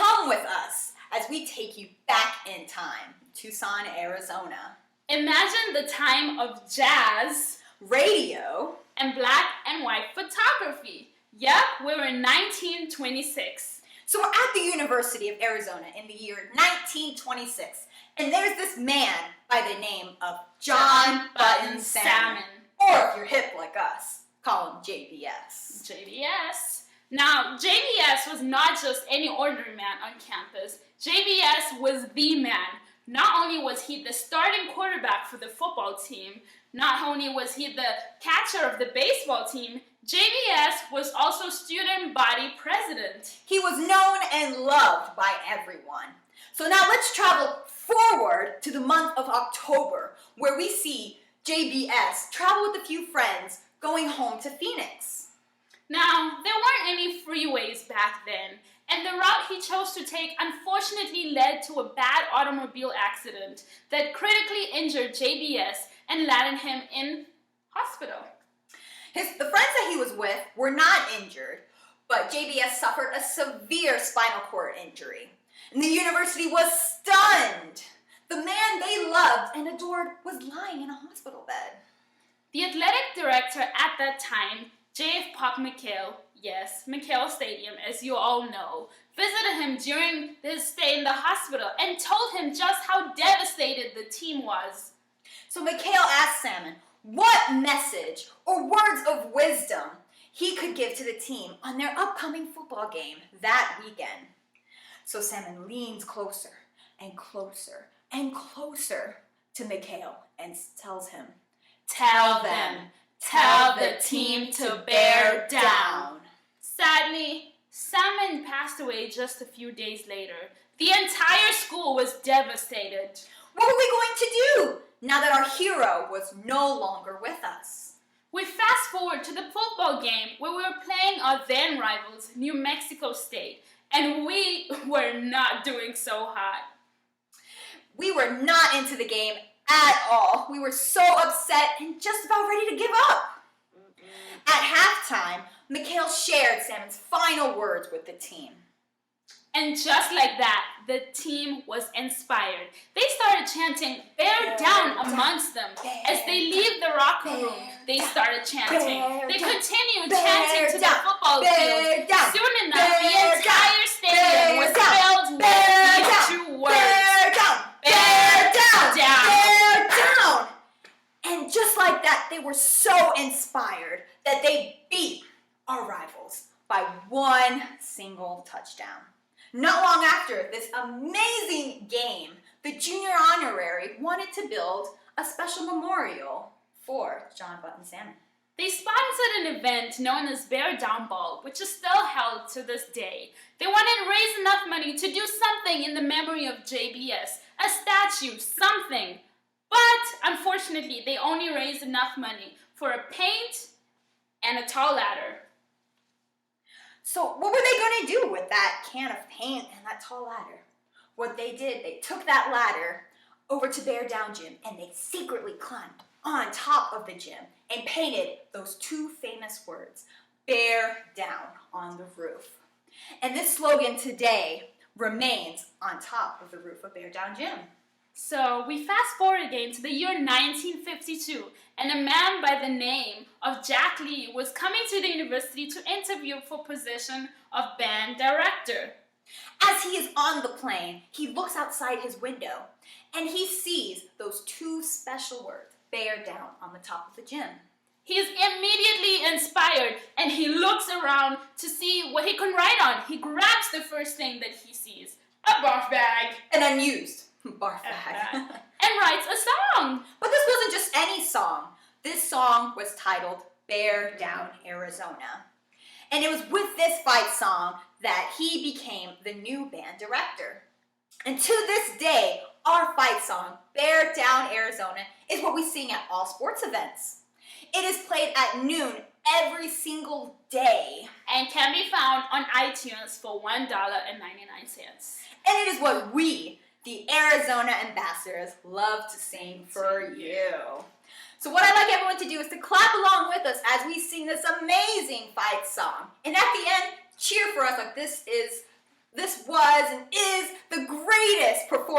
Come with us as we take you back in time, Tucson, Arizona. Imagine the time of jazz, radio, and black and white photography. Yep, we were in 1926. So we're at the University of Arizona in the year 1926, and there's this man by the name of John Button Salmon. Or if you're hip like us, call him JBS. JBS. Now, JBS was not just any ordinary man on campus. JBS was the man. Not only was he the starting quarterback for the football team, not only was he the catcher of the baseball team, JBS was also student body president. He was known and loved by everyone. So now let's travel forward to the month of October, where we see JBS travel with a few friends going home to Phoenix. Now, there weren't any freeways back then, and the route he chose to take unfortunately led to a bad automobile accident that critically injured JBS and landed him in hospital. The friends that he was with were not injured, but JBS suffered a severe spinal cord injury, and the university was stunned. The man they loved and adored was lying in a hospital bed. The athletic director at that time, J.F. Pop McHale, yes, McHale Stadium, as you all know, visited him during his stay in the hospital and told him just how devastated the team was. So McHale asked Salmon what message or words of wisdom he could give to the team on their upcoming football game that weekend. So Salmon leans closer and closer and closer to McHale and tells him, Tell the team to bear down. Sadly, Salmon passed away just a few days later. The entire school was devastated. What were we going to do now that our hero was no longer with us? We fast forward to the football game where we were playing our then rivals, New Mexico State, and we were not doing so hot. We were not into the game at all. We were so upset and just about ready to give up. At halftime, McHale shared Salmon's final words with the team. And just like that, the team was inspired. They started chanting, bear down amongst them. As they leave the locker room, they started chanting. They continued chanting to the football field. Soon enough, the entire stadium was filled with these two words. Bear down! And just like that, they were so inspired that they beat our rivals by one single touchdown. Not long after this amazing game, the junior honorary wanted to build a special memorial for John Button Salmon. They sponsored an event known as Bear Down Ball, which is still held to this day. They wanted to raise enough money to do something in the memory of JBS, a statue, something. But unfortunately, they only raised enough money for a paint and a tall ladder. So what were they going to do with that can of paint and that tall ladder? What they did, they took that ladder over to Bear Down Gym and they secretly climbed on top of the gym and painted those two famous words, Bear Down, on the roof. And this slogan today remains on top of the roof of Bear Down Gym. So we fast forward again to the year 1952, and a man by the name of Jack Lee was coming to the university to interview for position of band director. As he is on the plane, he looks outside his window, and he sees those two special words, bear down, on the top of the gym. He is immediately inspired, and he looks around to see what he can write on. He grabs the first thing that he sees, a barf bag. An unused barf bag. And writes a song. But this wasn't just any song. This song was titled Bear Down, Arizona. And it was with this fight song that he became the new band director. And to this day, our fight song, Bear Down, Arizona, is what we sing at all sports events. It is played at noon every single day. And can be found on iTunes for $1.99. And it is what we, the Arizona ambassadors, love to sing for you. So what I'd like everyone to do is to clap along with us as we sing this amazing fight song. And at the end, cheer for us like this was and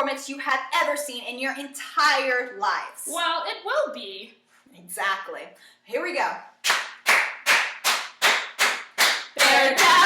performance you have ever seen in your entire lives. Well, it will be. Exactly. Here we go. Bear down.